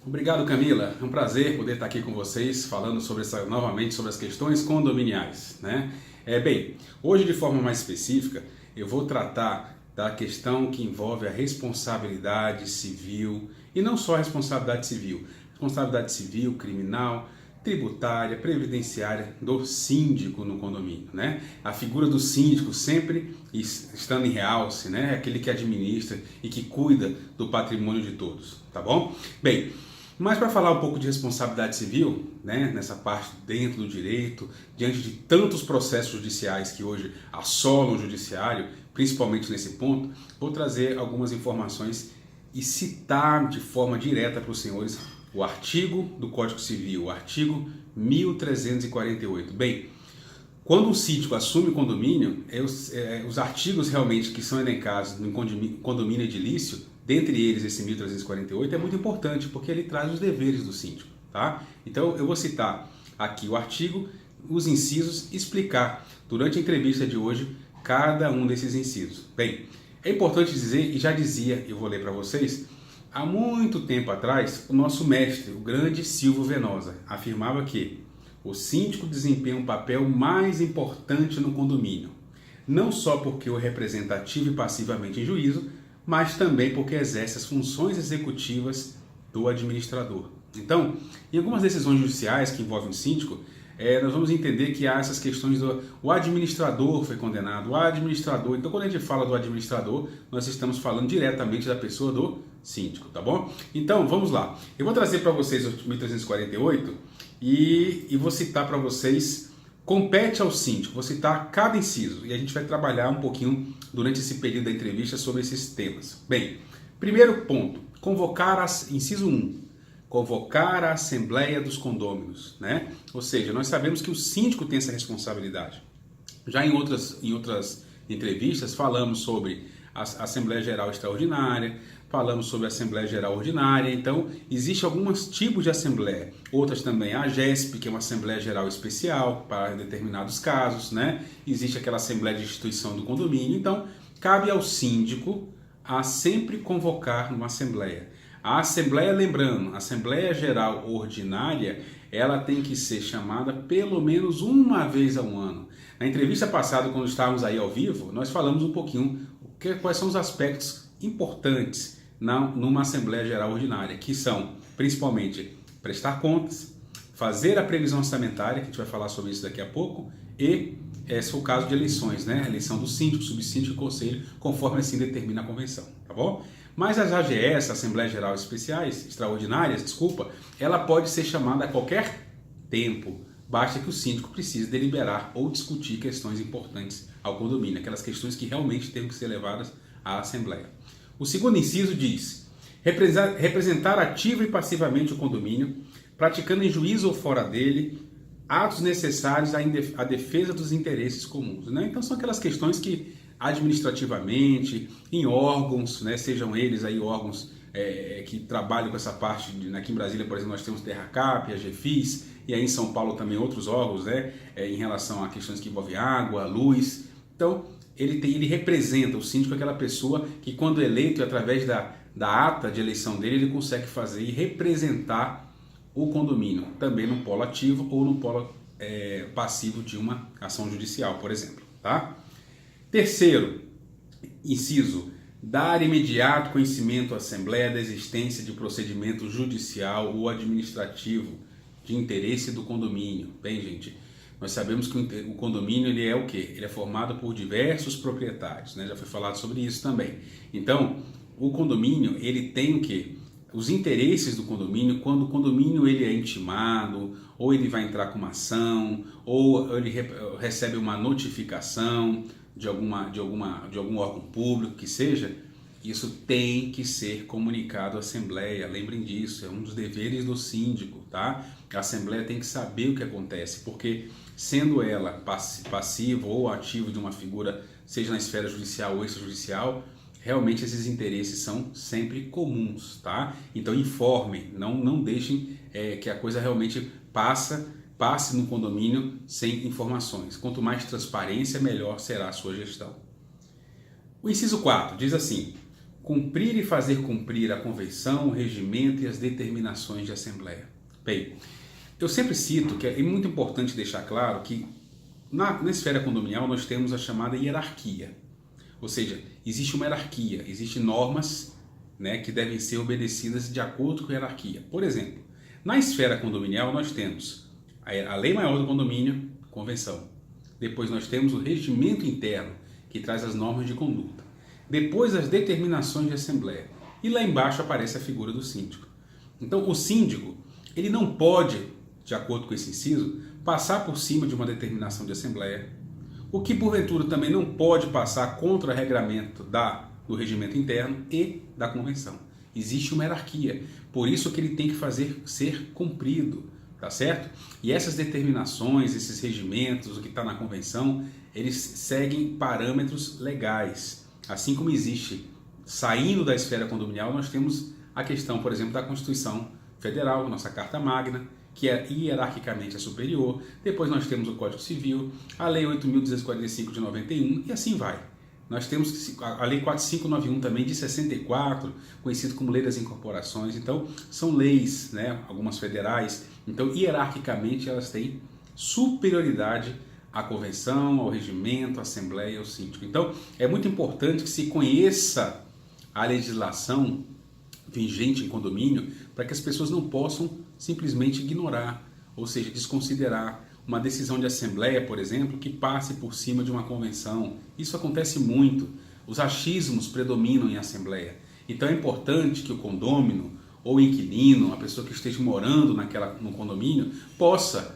Obrigado, Camila. É um prazer poder estar aqui com vocês falando novamente sobre as questões condominiais, né? Bem, hoje de forma mais específica, eu vou tratar da questão que envolve a responsabilidade civil e não só a responsabilidade civil, criminal, tributária, previdenciária do síndico no condomínio, né? A figura do síndico sempre estando em realce, né? Aquele que administra e que cuida do patrimônio de todos, tá bom? Bem, mas para falar um pouco de responsabilidade civil, né, nessa parte dentro do direito, diante de tantos processos judiciais que hoje assolam o judiciário, principalmente nesse ponto, vou trazer algumas informações e citar de forma direta para os senhores o artigo do Código Civil, o artigo 1348. Bem, quando o síndico assume o condomínio, os artigos realmente que são elencados no condomínio edilício, dentre eles esse 1348, é muito importante porque ele traz os deveres do síndico, tá? Então eu vou citar aqui o artigo, os incisos, explicar durante a entrevista de hoje cada um desses incisos. Bem, é importante dizer, e já dizia, eu vou ler para vocês, há muito tempo atrás, o nosso mestre, o grande Silvio Venosa, afirmava que o síndico desempenha um papel mais importante no condomínio, não só porque o representa ativo e passivamente em juízo, mas também porque exerce as funções executivas do administrador. Então, em algumas decisões judiciais que envolvem o síndico, nós vamos entender que há essas questões o administrador foi condenado, o administrador. Então, quando a gente fala do administrador, nós estamos falando diretamente da pessoa do síndico, tá bom? Então, vamos lá. Eu vou trazer para vocês o 1348 e vou citar para vocês. Compete ao síndico, vou citar cada inciso e a gente vai trabalhar um pouquinho durante esse período da entrevista sobre esses temas. Bem, primeiro ponto, inciso 1, convocar a Assembleia dos Condôminos, né? Ou seja, nós sabemos que o síndico tem essa responsabilidade. Já em outras entrevistas falamos sobre a Assembleia Geral Extraordinária, falamos sobre a Assembleia Geral Ordinária. Então, existem alguns tipos de Assembleia. Outras também, a AGESP, que é uma Assembleia Geral Especial para determinados casos, né? Existe aquela Assembleia de Instituição do Condomínio. Então, cabe ao síndico a sempre convocar uma Assembleia. A Assembleia, lembrando, a Assembleia Geral Ordinária, ela tem que ser chamada pelo menos uma vez ao ano. Na entrevista passada, quando estávamos aí ao vivo, nós falamos um pouquinho quais são os aspectos importantes numa Assembleia Geral Ordinária, que são, principalmente, prestar contas, fazer a previsão orçamentária, que a gente vai falar sobre isso daqui a pouco, e, se for o caso de eleições, né? A eleição do síndico, subsíndico e conselho, conforme assim determina a convenção, tá bom? Mas as AGS, Assembleias Geral Extraordinárias, ela pode ser chamada a qualquer tempo, basta que o síndico precise deliberar ou discutir questões importantes ao condomínio, aquelas questões que realmente têm que ser levadas à Assembleia. O segundo inciso diz: representar ativa e passivamente o condomínio, praticando em juízo ou fora dele, atos necessários à defesa dos interesses comuns. Né? Então são aquelas questões que administrativamente, em órgãos, né, sejam eles aí órgãos que trabalham com essa parte, aqui em Brasília, por exemplo, nós temos TerraCap, a GFIS, e aí em São Paulo também outros órgãos, né, em relação a questões que envolvem água, luz. Então, ele representa, o síndico, aquela pessoa que, quando eleito, através da ata de eleição dele, ele consegue fazer e representar o condomínio, também no polo ativo ou no polo passivo de uma ação judicial, por exemplo. Tá? Terceiro inciso, dar imediato conhecimento à Assembleia da existência de procedimento judicial ou administrativo de interesse do condomínio. Bem, gente, nós sabemos que o condomínio ele é o quê? Ele é formado por diversos proprietários, né? Já foi falado sobre isso também. Então, o condomínio ele tem o quê? Os interesses do condomínio, quando o condomínio ele é intimado, ou ele vai entrar com uma ação, ou ele recebe uma notificação de algum órgão público que seja, isso tem que ser comunicado à Assembleia. Lembrem disso, é um dos deveres do síndico, tá? A Assembleia tem que saber o que acontece, porque sendo ela passiva ou ativa de uma figura, seja na esfera judicial ou extrajudicial, realmente esses interesses são sempre comuns, tá? Então informem, não deixem que a coisa realmente passe no condomínio sem informações. Quanto mais transparência, melhor será a sua gestão. O inciso 4 diz assim: cumprir e fazer cumprir a convenção, o regimento e as determinações de assembleia. Bem, eu sempre cito que é muito importante deixar claro que na esfera condominial nós temos a chamada hierarquia. Ou seja, existe uma hierarquia, existem normas, né, que devem ser obedecidas de acordo com a hierarquia. Por exemplo, na esfera condominial nós temos a lei maior do condomínio, convenção. Depois nós temos o regimento interno, que traz as normas de conduta. Depois as determinações de assembleia. E lá embaixo aparece a figura do síndico. Então o síndico, ele não pode, de acordo com esse inciso, passar por cima de uma determinação de assembleia. O que porventura também não pode passar contra o regramento do regimento interno e da convenção. Existe uma hierarquia, por isso que ele tem que fazer ser cumprido, tá certo? E essas determinações, esses regimentos, o que está na convenção, eles seguem parâmetros legais. Assim como existe, saindo da esfera condominial, nós temos a questão, por exemplo, da Constituição Federal, nossa Carta Magna, que é hierarquicamente a superior. Depois nós temos o Código Civil, a Lei 8.245 de 91 e assim vai. Nós temos a Lei 4591 também de 64, conhecido como Lei das Incorporações. Então, são leis, né, algumas federais. Então, hierarquicamente, elas têm superioridade à convenção, ao regimento, à assembleia e ao síndico. Então, é muito importante que se conheça a legislação vigente em condomínio para que as pessoas não possam simplesmente ignorar, ou seja, desconsiderar uma decisão de assembleia, por exemplo, que passe por cima de uma convenção. Isso acontece muito. Os achismos predominam em assembleia. Então é importante que o condômino ou o inquilino, a pessoa que esteja morando no condomínio, possa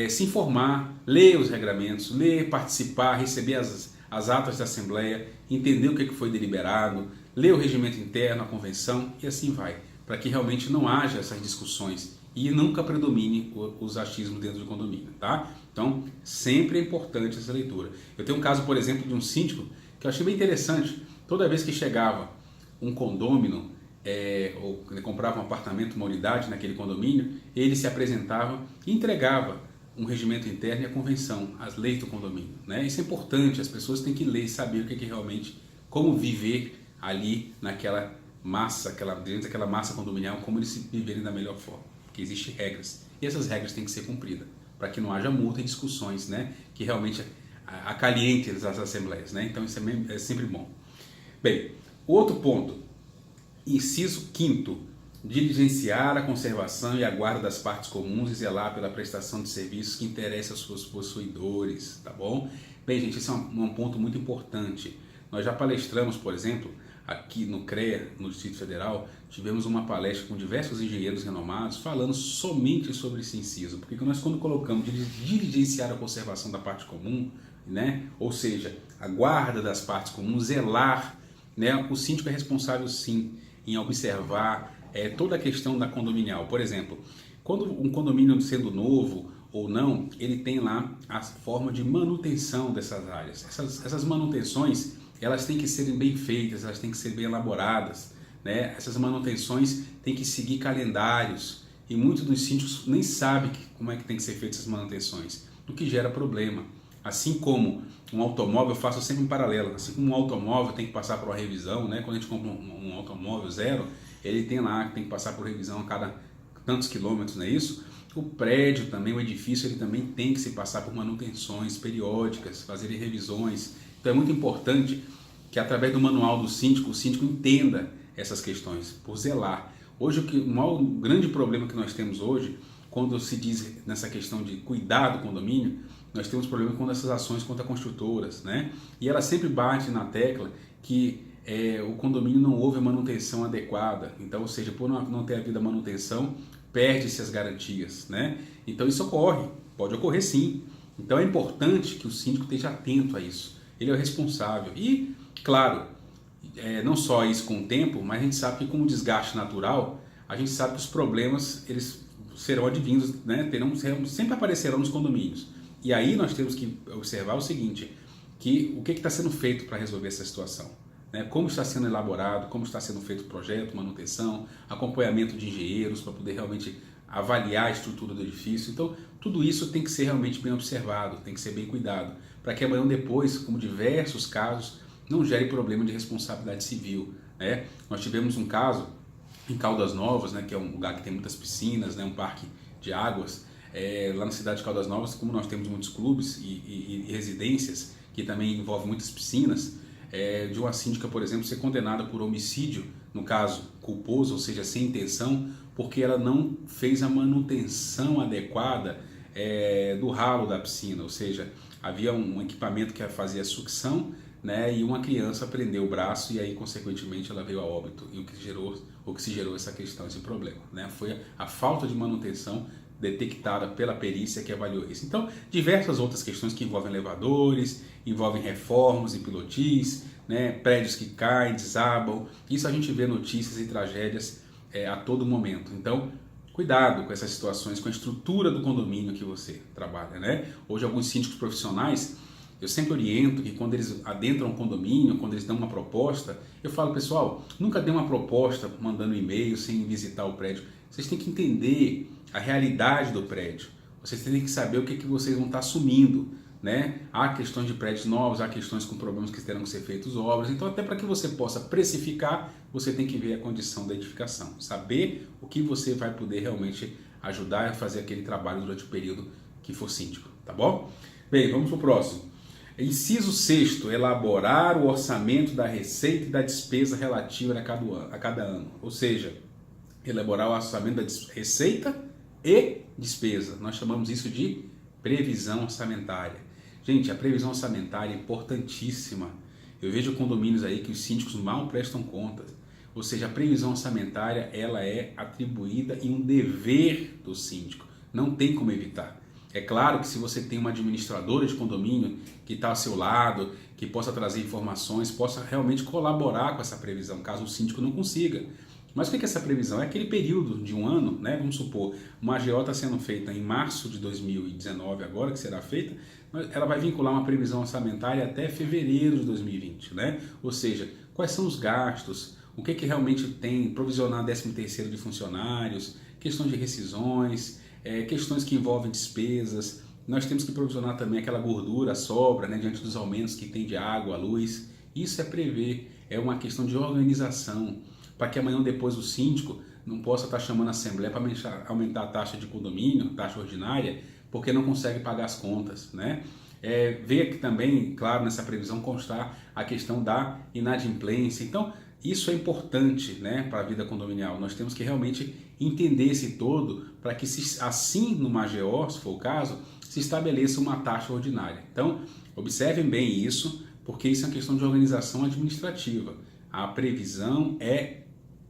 se informar, ler os regramentos, ler, participar, receber as atas da assembleia, entender o que foi deliberado, ler o regimento interno, a convenção e assim vai, para que realmente não haja essas discussões e nunca predomine os achismos dentro do condomínio, tá? Então, sempre é importante essa leitura. Eu tenho um caso, por exemplo, de um síndico que eu achei bem interessante. Toda vez que chegava um condômino, ou ele comprava um apartamento, uma unidade naquele condomínio, ele se apresentava e entregava um regimento interno e a convenção, as leis do condomínio, né? Isso é importante, as pessoas têm que ler e saber o que é realmente, como viver ali naquela massa, dentro daquela massa condominial, como eles se viverem da melhor forma, porque existem regras, e essas regras têm que ser cumpridas, para que não haja multa e discussões, né, que realmente acalientem as assembleias, né? Então isso é sempre bom. Bem, o outro ponto, inciso 5º, diligenciar a conservação e a guarda das partes comuns e zelar pela prestação de serviços que interessam aos seus possuidores, tá bom? Bem, gente, esse é um ponto muito importante. Nós já palestramos, por exemplo, aqui no CREA, no Distrito Federal, tivemos uma palestra com diversos engenheiros renomados falando somente sobre esse inciso, porque nós quando colocamos diligenciar a conservação da parte comum, né, ou seja, a guarda das partes comuns, zelar, né, o síndico é responsável sim em observar toda a questão da condominial. Por exemplo, quando um condomínio sendo novo ou não, ele tem lá a forma de manutenção dessas áreas. Essas manutenções, elas têm que serem bem feitas, elas têm que ser bem elaboradas, né? Essas manutenções têm que seguir calendários e muitos dos síndicos nem sabem como é que tem que ser feitas essas manutenções, o que gera problema. Assim como um automóvel, eu faço sempre um paralelo, assim como um automóvel tem que passar por uma revisão, né? Quando a gente compra um automóvel zero, ele tem lá que tem que passar por revisão a cada tantos quilômetros, não é isso? O prédio também, o edifício, ele também tem que se passar por manutenções periódicas, fazer revisões. Então é muito importante que através do manual do síndico, o síndico entenda essas questões, por zelar. Hoje, o grande problema que nós temos hoje, quando se diz nessa questão de cuidar do condomínio, nós temos problema com essas ações contra construtoras, né? E ela sempre bate na tecla que o condomínio não houve a manutenção adequada. Então, ou seja, por não ter havido a manutenção, perde-se as garantias, né? Então isso ocorre, pode ocorrer sim. Então é importante que o síndico esteja atento a isso. Ele é o responsável. E, claro, não só isso com o tempo, mas a gente sabe que com o desgaste natural, a gente sabe que os problemas eles serão advindos, né? Sempre aparecerão nos condomínios. E aí nós temos que observar o seguinte, que o que está sendo feito para resolver essa situação. Como está sendo elaborado, como está sendo feito o projeto, manutenção, acompanhamento de engenheiros para poder realmente avaliar a estrutura do edifício. Então, tudo isso tem que ser realmente bem observado, tem que ser bem cuidado, para que amanhã depois, como diversos casos, não gere problema de responsabilidade civil, né? Nós tivemos um caso em Caldas Novas, né, que é um lugar que tem muitas piscinas, né, um parque de águas. Lá na cidade de Caldas Novas, como nós temos muitos clubes e residências que também envolvem muitas piscinas, de uma síndica, por exemplo, ser condenada por homicídio, no caso culposo, ou seja, sem intenção, porque ela não fez a manutenção adequada do ralo da piscina, ou seja, havia um equipamento que fazia sucção, né, e uma criança prendeu o braço e aí, consequentemente, ela veio a óbito. E o que se gerou essa questão, esse problema, né, foi a falta de manutenção detectada pela perícia que avaliou isso. Então, diversas outras questões que envolvem elevadores, envolvem reformas e pilotis, né, prédios que caem, desabam. Isso a gente vê notícias e tragédias a todo momento. Então, cuidado com essas situações, com a estrutura do condomínio que você trabalha, né? Hoje, alguns síndicos profissionais, eu sempre oriento que quando eles adentram um condomínio, quando eles dão uma proposta, eu falo, pessoal, nunca dê uma proposta mandando e-mail sem visitar o prédio. Vocês têm que entender a realidade do prédio. Vocês têm que saber o que vocês vão estar assumindo, né? Há questões de prédios novos, há questões com problemas que terão que ser feitas obras. Então, até para que você possa precificar, você tem que ver a condição da edificação. Saber o que você vai poder realmente ajudar a fazer aquele trabalho durante o período que for síndico, tá bom? Bem, vamos para o próximo. Inciso 6º, elaborar o orçamento da receita e da despesa relativa a cada ano. Ou seja, elaborar o orçamento da receita e despesa. Nós chamamos isso de previsão orçamentária. Gente, a previsão orçamentária é importantíssima. Eu vejo condomínios aí que os síndicos mal prestam contas. Ou seja, a previsão orçamentária ela é atribuída e um dever do síndico. Não tem como evitar. É claro que se você tem uma administradora de condomínio que está ao seu lado, que possa trazer informações, possa realmente colaborar com essa previsão, caso o síndico não consiga. Mas o que é essa previsão? É aquele período de um ano, né? Vamos supor, uma AGO está sendo feita em março de 2019, agora que será feita, ela vai vincular uma previsão orçamentária até fevereiro de 2020, né? Ou seja, quais são os gastos, o que realmente tem, provisionar 13º de funcionários, questões de rescisões, questões que envolvem despesas. Nós temos que provisionar também aquela gordura, a sobra, né, diante dos aumentos que tem de água, luz. Isso é prever, é uma questão de organização, para que amanhã ou depois o síndico não possa estar chamando a assembleia para aumentar a taxa de condomínio, taxa ordinária, porque não consegue pagar as contas, né? Ver que também, claro, nessa previsão constar a questão da inadimplência. Então, isso é importante, né, para a vida condominial. Nós temos que realmente entender esse todo para que, assim, numa AGO, se for o caso, se estabeleça uma taxa ordinária. Então, observem bem isso, porque isso é uma questão de organização administrativa. A previsão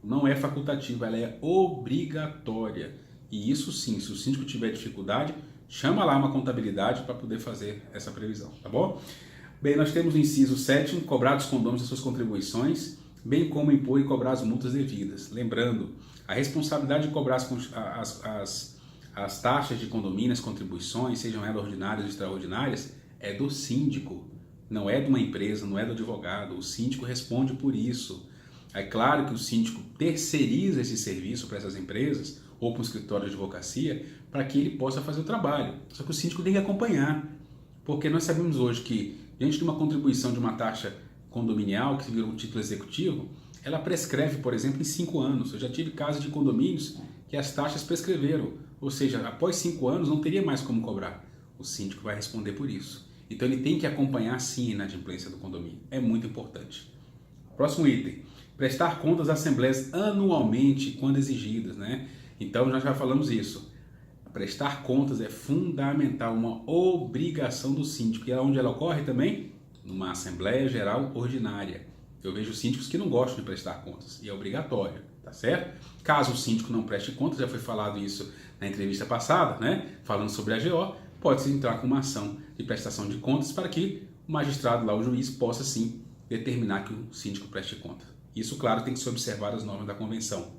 não é facultativa, ela é obrigatória. E isso sim, se o síndico tiver dificuldade, chama lá uma contabilidade para poder fazer essa previsão, tá bom? Bem, nós temos o inciso 7º, cobrar dos condôminos as suas contribuições, bem como impor e cobrar as multas devidas. Lembrando, a responsabilidade de cobrar as taxas de condomínio, as contribuições, sejam elas ordinárias ou extraordinárias, é do síndico, não é de uma empresa, não é do advogado. O síndico responde por isso. É claro que o síndico terceiriza esse serviço para essas empresas ou para um escritório de advocacia para que ele possa fazer o trabalho. Só que o síndico tem que acompanhar, porque nós sabemos hoje que, diante de uma contribuição de uma taxa condominial, que virou um título executivo, ela prescreve, por exemplo, em 5 anos. Eu já tive casos de condomínios que as taxas prescreveram, ou seja, após 5 anos não teria mais como cobrar. O síndico vai responder por isso. Então ele tem que acompanhar sim a inadimplência do condomínio. É muito importante. Próximo item. Prestar contas às assembleias anualmente quando exigidas, né? Então nós já falamos isso. Prestar contas é fundamental, uma obrigação do síndico. E onde ela ocorre também? Numa Assembleia Geral Ordinária. Eu vejo síndicos que não gostam de prestar contas e é obrigatório, tá certo? Caso o síndico não preste contas, já foi falado isso na entrevista passada, né? Falando sobre a AGO, pode-se entrar com uma ação de prestação de contas para que o magistrado lá, o juiz, possa sim determinar que o síndico preste conta. Isso, claro, tem que se observar as normas da convenção.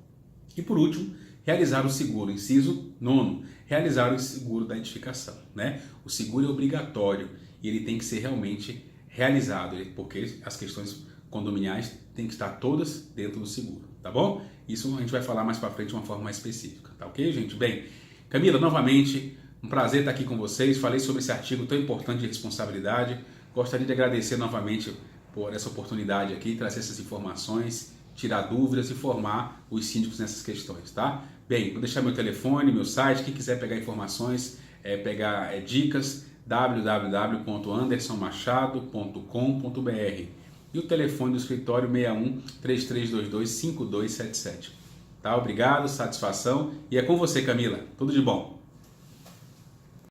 E por último, realizar o seguro, inciso 9º, realizar o seguro da edificação, né? O seguro é obrigatório e ele tem que ser realmente realizado, porque as questões condominiais têm que estar todas dentro do seguro, tá bom? Isso a gente vai falar mais para frente de uma forma mais específica, tá ok, gente? Bem, Camila, novamente, um prazer estar aqui com vocês. Falei sobre esse artigo tão importante de responsabilidade. Gostaria de agradecer novamente por essa oportunidade aqui, trazer essas informações tirar dúvidas e formar os síndicos nessas questões, tá? Bem, vou deixar meu telefone, meu site, quem quiser pegar informações, pegar dicas, www.andersonmachado.com.br e o telefone do escritório 61 3322 5277. Tá? Obrigado, satisfação e é com você, Camila. Tudo de bom.